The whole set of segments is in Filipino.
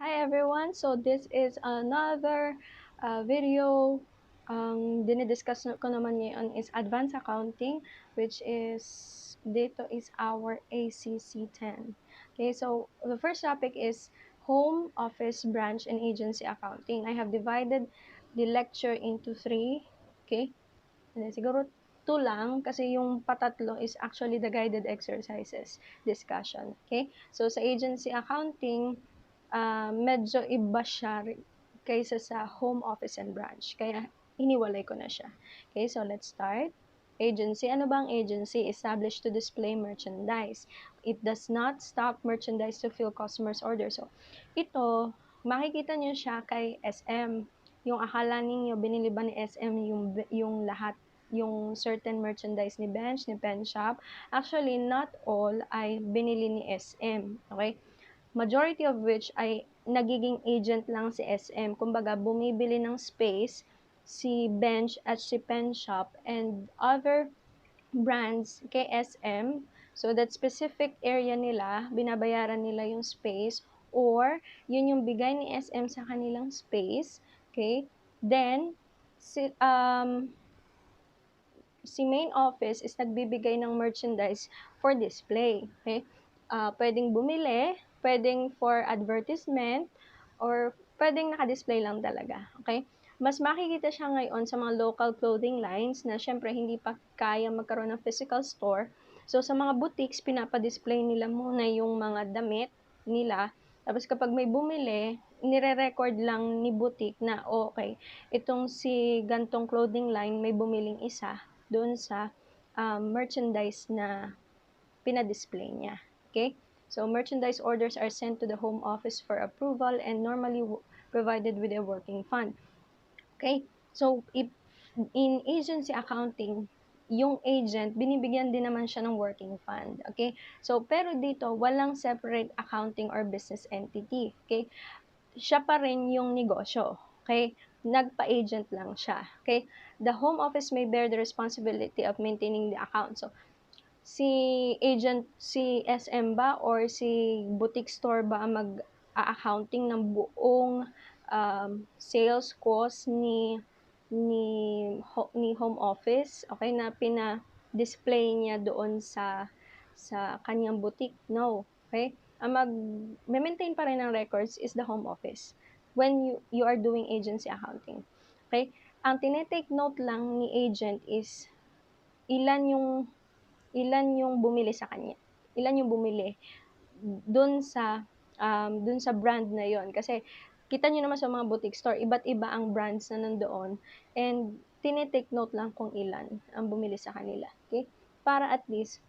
Hi everyone! So this is another video. Ang dinidiscuss ko naman ngayon is advanced accounting, which is dito is our ACC 10. Okay, so the first topic is home office branch and agency accounting. I have divided the lecture into three. Okay, and then siguro two lang kasi yung patatlo is actually the guided exercises discussion. Okay, so sa agency accounting, medyo iba siya kaysa sa home office and branch. Kaya hiniwalay ko na siya. Okay, so let's start. Agency. Ano bang agency? Established to display merchandise. It does not stock merchandise to fill customers' orders. So, ito, makikita nyo siya kay SM. Yung akala ninyo, binili ba ni SM yung lahat, yung certain merchandise ni Bench, ni Pen Shop. Actually, not all ay binili ni SM. Okay? Majority of which ay nagiging agent lang si SM. Kumbaga, bumibili ng space si Bench at si Pen Shop and other brands kay SM. So, that specific area nila, binabayaran nila yung space or yun yung bigay ni SM sa kanilang space. Okay? Then, si main office is nagbibigay ng merchandise for display. Okay? Pwedeng bumili, pwedeng for advertisement, or pwedeng naka-display lang talaga. Okay? Mas makikita siya ngayon sa mga local clothing lines na syempre hindi pa kaya magkaroon ng physical store. So, sa mga boutiques, pinapa-display nila muna yung mga damit nila. Tapos kapag may bumili, nire-record lang ni boutique na, okay, itong si gantong clothing line may bumiling isa doon sa merchandise na pinadisplay niya. Okay? So, merchandise orders are sent to the home office for approval and normally provided with a working fund. Okay? So, in agency accounting, yung agent, binibigyan din naman siya ng working fund. Okay? So, pero dito, walang separate accounting or business entity. Okay? Siya pa rin yung negosyo. Okay? Nagpa-agent lang siya. Okay? The home office may bear the responsibility of maintaining the account. So, si SM ba or si boutique store ba ang mag-accounting ng buong sales cost ni home office, okay, na pina-display niya doon sa kanyang boutique? No. Okay? Ang mag-maintain pa rin ng records is the home office when you are doing agency accounting. Okay? Ang tinetake note lang ni agent is ilan yung bumili sa kanya. Ilan yung bumili dun sa brand na yon. Kasi kita nyo naman sa mga boutique store, iba't iba ang brands na nandoon and tinitake note lang kung ilan ang bumili sa kanila. Okay? Para at least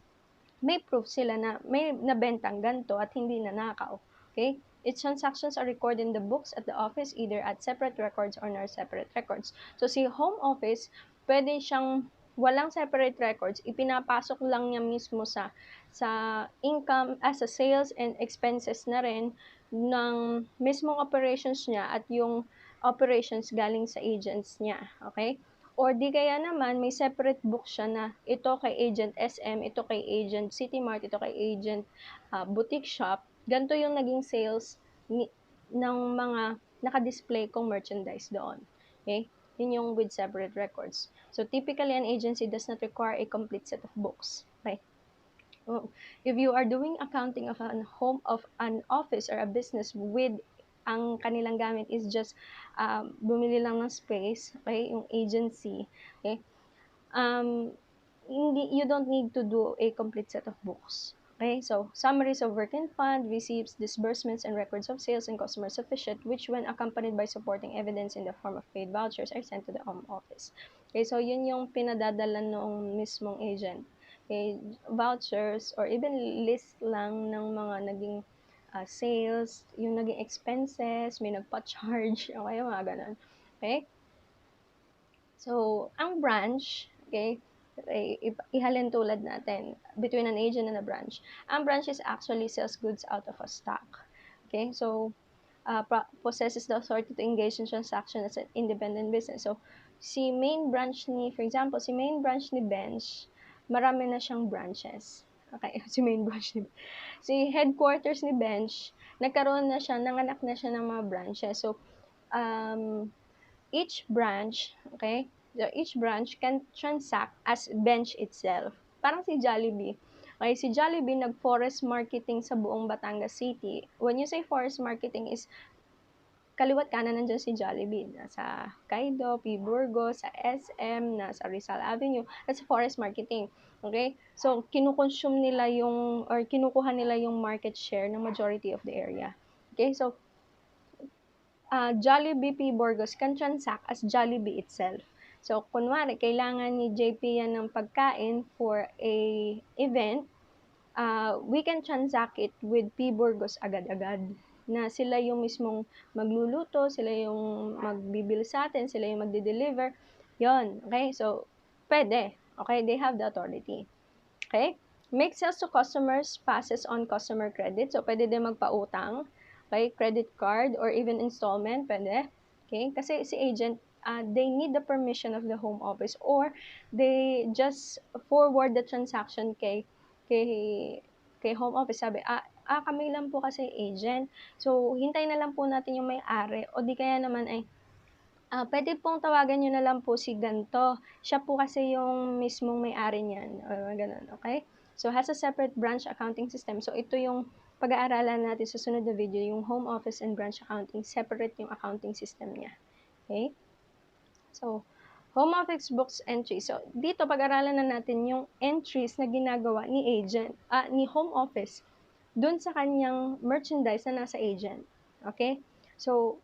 may proof sila na may nabentang ganito at hindi nanakaw. Okay? Its transactions are recorded in the books at the office either at separate records or not separate records. So, si home office, pwede siyang walang separate records, ipinapasok lang niya mismo sa income, sa sales and expenses na rin ng mismong operations niya at yung operations galing sa agents niya. Okay? Or di kaya naman, may separate book siya na ito kay agent SM, ito kay agent City Mart, ito kay agent boutique shop. Ganito yung naging sales ng mga naka-display kong merchandise doon. Okay? Yun yung with separate records. So, typically, an agency does not require a complete set of books. Okay? If you are doing accounting of an office or a business with ang kanilang gamit is just bumili lang ng space, okay, yung agency, okay, you don't need to do a complete set of books. Okay, so summaries of working fund, receipts, disbursements, and records of sales and customer sufficient, which when accompanied by supporting evidence in the form of paid vouchers are sent to the home office. Okay, so yun yung pinadadala ng mismong agent. Okay, vouchers or even list lang ng mga naging sales, yung naging expenses, may nagpa-charge, okay, mga ganun. Okay? So, ang branch, okay, ihalin tulad natin between an agent and a branch. Ang branch is actually sells goods out of a stock. Okay, so possesses the authority to engage in transaction as an independent business. So, for example, si main branch ni Bench, marami na siyang branches. Okay, si main branch ni si headquarters ni Bench, nanganak na siya ng mga branches. So, each branch, okay, so each branch can transact as bench itself. Parang si Jollibee. Okay, si Jollibee nag-forest marketing sa buong Batangas City. When you say forest marketing is kaliwat kanan nandiyan si Jollibee. Nasa Kaido, P. Burgos, sa SM, nasa Rizal Avenue. That's forest marketing. Okay? So, kinukonsume nila yung, or kinukuha nila yung market share ng majority of the area. Okay? So, Jollibee P. Burgos can transact as Jollibee itself. So, kunwari, kailangan ni JP yan ng pagkain for a event, we can transact it with P. Burgos agad-agad. Na sila yung mismong magluluto, sila yung magbibili sa atin, sila yung magde-deliver. Yon, okay? So, pwede. Okay? They have the authority. Okay? Make sales to customers passes on customer credit. So, pwede din magpautang. Okay? Credit card or even installment. Pwede. Okay? Kasi si agent, they need the permission of the home office or they just forward the transaction kay home office. Sabi, kami lang po kasi agent. So, hintay na lang po natin yung may-ari o di kaya naman ay pwede pong tawagan niyo na lang po si ganito. Siya po kasi yung mismong may-ari niyan or gano'n, okay? So, has a separate branch accounting system. So, ito yung pag-aaralan natin sa sunod na video, yung home office and branch accounting, separate yung accounting system niya. Okay? So, home office books entry. So, dito pag-aralan na natin yung entries na ginagawa ni agent, ni home office dun sa kanyang merchandise na nasa agent. Okay? So,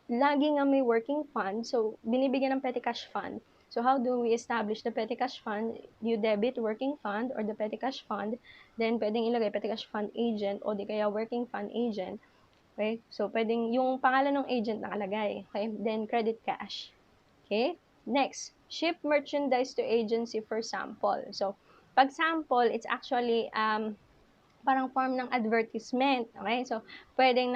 lagi nga may working fund. So, binibigyan ng petty cash fund. So, how do we establish the petty cash fund? You debit working fund or the petty cash fund. Then, pwedeng ilagay petty cash fund agent o di kaya working fund agent. Okay? So, pwedeng yung pangalan ng agent nakalagay. Okay? Then, credit cash. Okay? Next, ship merchandise to agency for sample. So, pag sample, it's actually parang form ng advertisement. Okay? So, pwedeng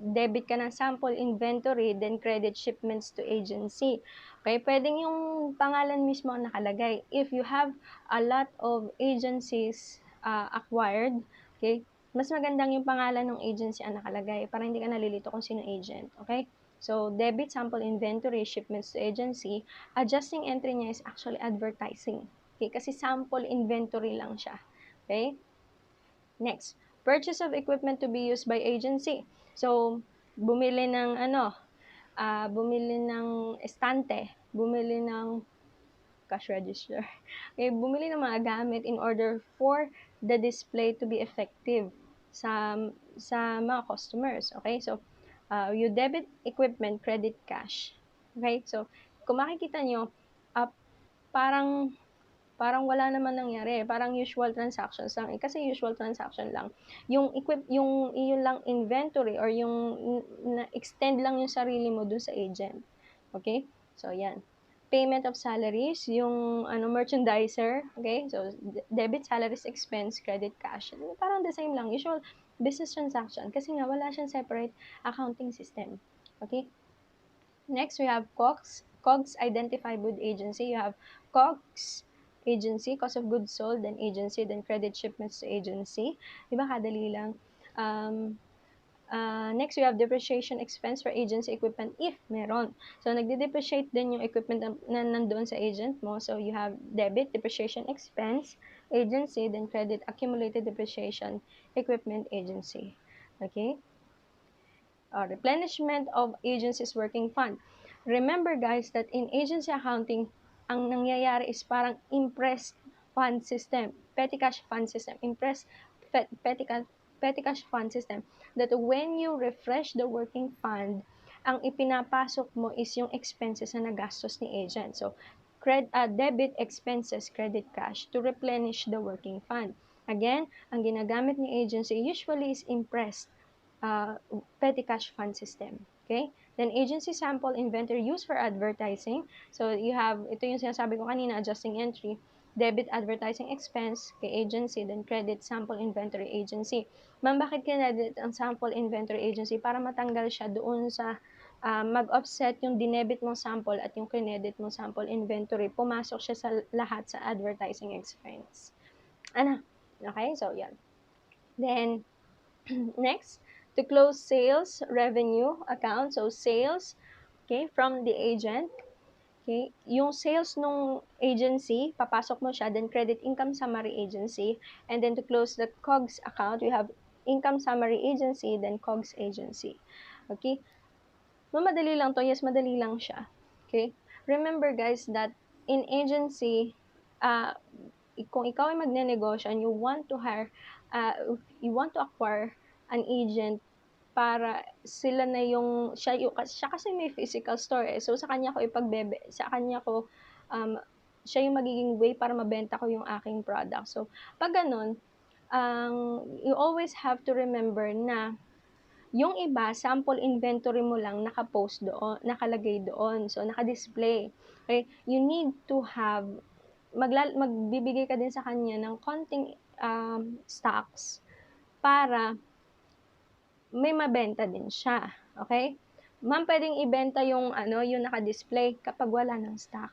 debit ka ng sample inventory, then credit shipments to agency. Okay? Pwedeng yung pangalan mismo ang nakalagay. If you have a lot of agencies acquired, okay, mas magandang yung pangalan ng agency ang nakalagay para hindi ka nalilito kung sino agent. Okay? So, debit sample inventory, shipments to agency, adjusting entry niya is actually advertising. Okay? Kasi sample inventory lang siya. Okay? Next, purchase of equipment to be used by agency. So, bumili ng bumili ng estante, bumili ng cash register. Okay, bumili ng mga gamit in order for the display to be effective sa mga customers. Okay, so you debit equipment, credit cash. Okay, so kung makikita nyo, parang wala naman nangyari, parang usual transactions lang, kasi usual transaction lang. Yung lang inventory or yung na-extend lang yung sarili mo dun sa agent. Okay? So, yan. Payment of salaries, yung merchandiser, okay? So, debit salaries expense, credit cash. Parang the same lang, usual business transaction kasi nga wala siyang separate accounting system. Okay? Next, we have COGS. COGS identified with agency. You have COGS agency, cost of goods sold, then agency, then credit shipments to agency. Diba kadali lang? Next, we have depreciation expense for agency equipment if meron. So, nagde-depreciate din yung equipment na nandoon sa agent mo. So, you have debit, depreciation expense, agency, then credit, accumulated depreciation, equipment, agency. Okay? Replenishment of agency's working fund. Remember guys that in agency accounting, ang nangyayari is parang impressed fund system, petty cash fund system, petty cash fund system, that when you refresh the working fund, ang ipinapasok mo is yung expenses na nagastos ni agent. So, debit expenses, credit cash to replenish the working fund. Again, ang ginagamit ni agency usually is impressed petty cash fund system. Okay? Then, agency sample inventory used for advertising. So, you have, ito yung sinasabi ko kanina, adjusting entry, debit advertising expense kay agency, then credit sample inventory agency. Ma'am, bakit kinedit ang sample inventory agency? Para matanggal siya doon sa mag-offset yung dinebit mong sample at yung kinedit mong sample inventory. Pumasok siya sa lahat sa advertising expense. Okay? So, yan. Then, Next, to close sales revenue account. So, sales, okay, from the agent. Okay, yung sales nung agency, papasok mo siya, then credit income summary agency, and then to close the COGS account, we have income summary agency, then COGS agency. Okay, madali lang to. Yes, madali lang siya. Okay, remember guys that in agency, kung ikaw ay magnenegosyo and uh, you want to acquire an agent para sila na siya kasi may physical store eh. So, sa kanya ko, um, siya yung magiging way para mabenta ko yung aking product. So, pag ganun, you always have to remember na yung iba, sample inventory mo lang naka-post doon, nakalagay doon. So, naka-display. Okay? You need to have, magbibigay ka din sa kanya ng konting stocks para may mabenta din siya. Okay? Ma'am, pwedeng ibenta yung naka-display kapag wala ng stock.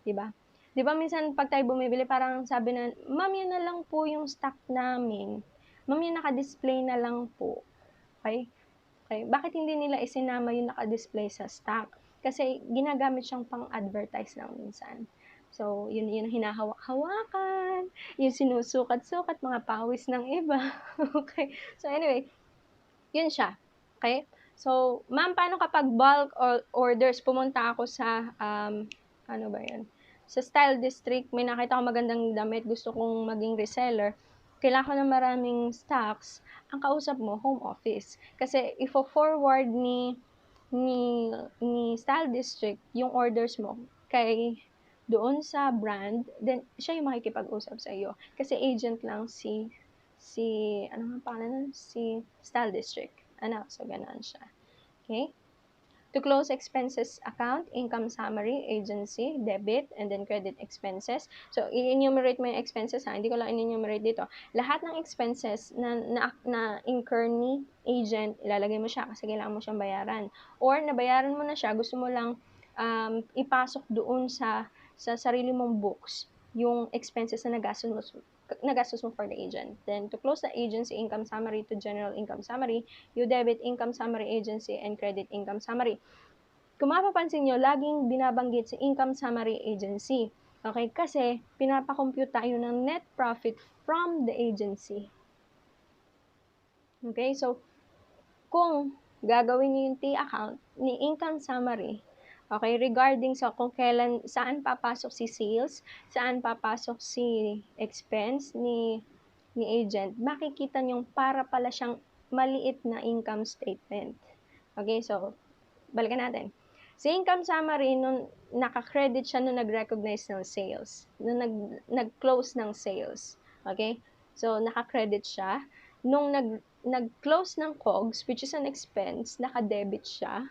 'Di ba? 'Di ba minsan pag tayo bumibili parang sabi na, "Ma'am, yun na lang po yung stock namin. Ma'am, yung naka-display na lang po." Okay? Okay, bakit hindi nila isinama yung naka-display sa stock? Kasi ginagamit siyang pang-advertise lang minsan. So, yun yung hinahawak-hawakan, yung sinusukat-sukat, mga pawis ng iba. Okay. So, anyway, yun siya. Okay? So, ma'am, paano kapag bulk orders, pumunta ako sa, ano ba yun? Sa Style District, may nakita ko magandang damit, gusto kong maging reseller, kailangan ko ng maraming stocks, ang kausap mo, home office. Kasi, ifo-forward ni, ni Style District yung orders mo kay doon sa brand, then siya yung makikipag-usap sa iyo. Kasi agent lang ano nga pangalan nun? Si Style District. Ano, so ganun siya. Okay? To close expenses account, income summary, agency, debit, and then credit expenses. So, i-enumerate mo yung expenses ha. Hindi ko lang i-enumerate dito. Lahat ng expenses na incur ni agent, ilalagay mo siya kasi kailangan mo siyang bayaran. Or, nabayaran mo na siya, gusto mo lang ipasok doon sa sarili mong books yung expenses na nagastos mo for the agent. Then, to close the agency income summary to general income summary, you debit income summary agency and credit income summary. Kung mapapansin nyo, laging binabanggit si income summary agency. Okay? Kasi, pinapakompute tayo ng net profit from the agency. Okay? So, kung gagawin nyo yung T account ni income summary, okay, regarding sa kung saan papasok si sales, saan papasok si expense ni agent, makikita nyo para pala siyang maliit na income statement. Okay, so, balikan natin. Si income summary, nung naka-credit siya nung nag-recognize ng sales, nung nag-close ng sales. Okay, so, naka-credit siya. Nung nag-close ng COGS, which is an expense, naka-debit siya.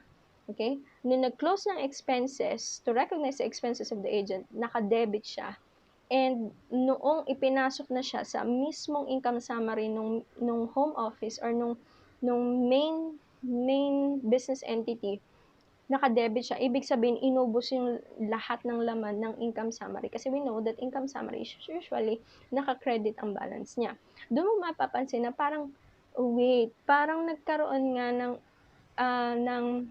Okay? Nung nag-close ng expenses, to recognize the expenses of the agent, naka-debit siya. And noong ipinasok na siya sa mismong income summary nung home office or nung main business entity, naka-debit siya. Ibig sabihin, inubos yung lahat ng laman ng income summary. Kasi we know that income summary usually naka-credit ang balance niya. Doon mo mapapansin na parang, wait, parang nagkaroon nga ng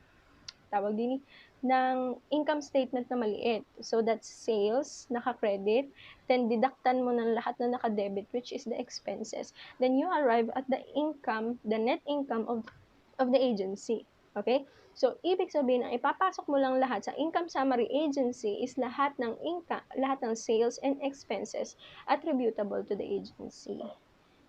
tawag din ng income statement na maliit. So, that's sales, naka-credit, then didaktan mo ng lahat na naka-debit, which is the expenses. Then you arrive at the net income of the agency. Okay? So, ibig sabihin, ang ipapasok mo lang lahat sa income summary agency is lahat ng lahat ng sales and expenses attributable to the agency.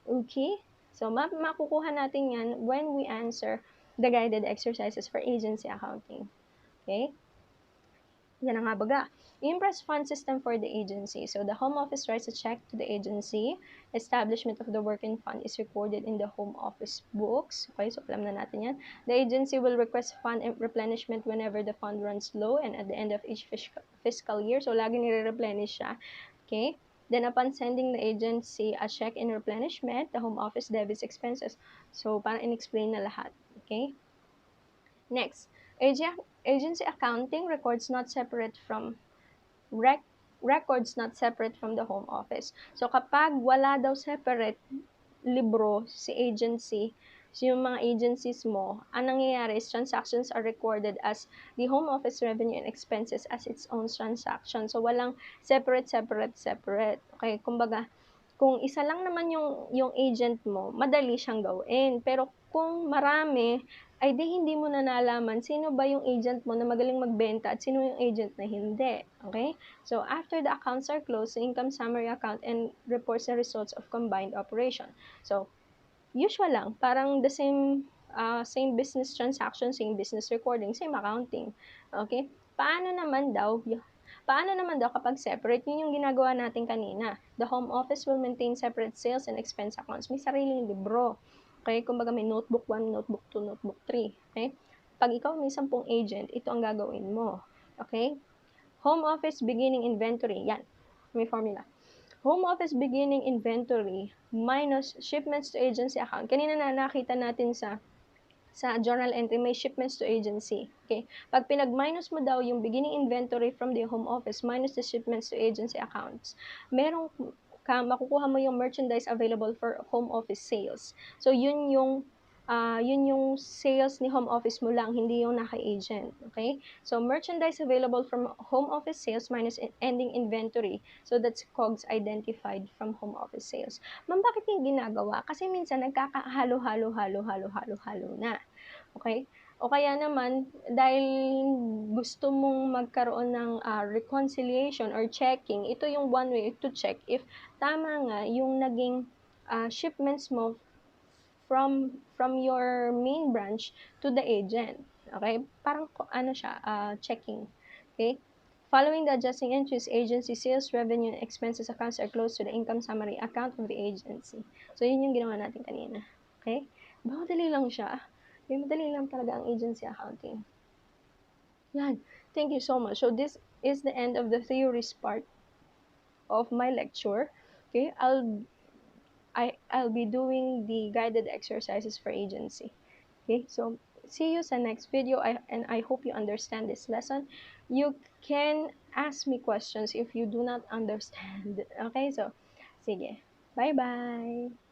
Okay? So, makukuha natin yan when we answer the guided exercises for agency accounting. Okay? Yan ang nga baga. Impress fund system for the agency. So, the home office writes a check to the agency. Establishment of the working fund is recorded in the home office books. Okay, so alam na natin yan. The agency will request fund replenishment whenever the fund runs low and at the end of each fiscal year. So, lagi nire-replenish siya. Okay? Then, upon sending the agency a check in replenishment, the home office debits expenses. So, para in-explain na lahat. Okay? Next, agency accounting records not separate from records not separate from the home office. So, kapag wala daw separate libro si agency, so yung mga agencies mo, ang nangyayari is transactions are recorded as the home office revenue and expenses as its own transaction. So, walang separate. Okay, kumbaga, kung isa lang naman yung agent mo, madali siyang gawin. Pero kung marami, ay di hindi mo na nalaman sino ba yung agent mo na magaling magbenta at sino yung agent na hindi. Okay? So, after the accounts are closed, the income summary account and reports the results of combined operation. So, usual lang, parang the same business transaction, same business recording, same accounting. Okay? Paano naman daw kapag separate? Yun yung ginagawa natin kanina. The home office will maintain separate sales and expense accounts. May sariling libro. Okay? Kumbaga may notebook 1, notebook 2, notebook 3. Okay? Pag ikaw may 10 agent, ito ang gagawin mo. Okay? Home office beginning inventory. Yan. May formula. Home office beginning inventory minus shipments to agency account. Kanina na nakita natin sa journal entry, may shipments to agency. Okay? Pag pinag-minus mo daw yung beginning inventory from the home office minus the shipments to agency accounts, makukuha mo yung merchandise available for home office sales. So, yun yung sales ni home office mo lang, hindi yung naka-agent. Okay? So, merchandise available from home office sales minus ending inventory. So, that's COGS identified from home office sales. Ma'am, bakit yung ginagawa? Kasi minsan nagkakahalo-halo na. Okay? O kaya naman, dahil gusto mong magkaroon ng reconciliation or checking, ito yung one way to check if tama nga yung naging shipments mo from your main branch to the agent. Okay? Parang checking. Okay? Following the adjusting entries, agency sales, revenue, and expenses accounts are closed to the income summary account of the agency. So, yun yung ginawa natin kanina. Okay? Madali lang siya. Madali lang talaga ang agency accounting. Yan. Thank you so much. So, this is the end of the theories part of my lecture. Okay? I'll be doing the guided exercises for agency. Okay? So, see you sa next video, and I hope you understand this lesson. You can ask me questions if you do not understand. Okay? So, sige. Bye-bye!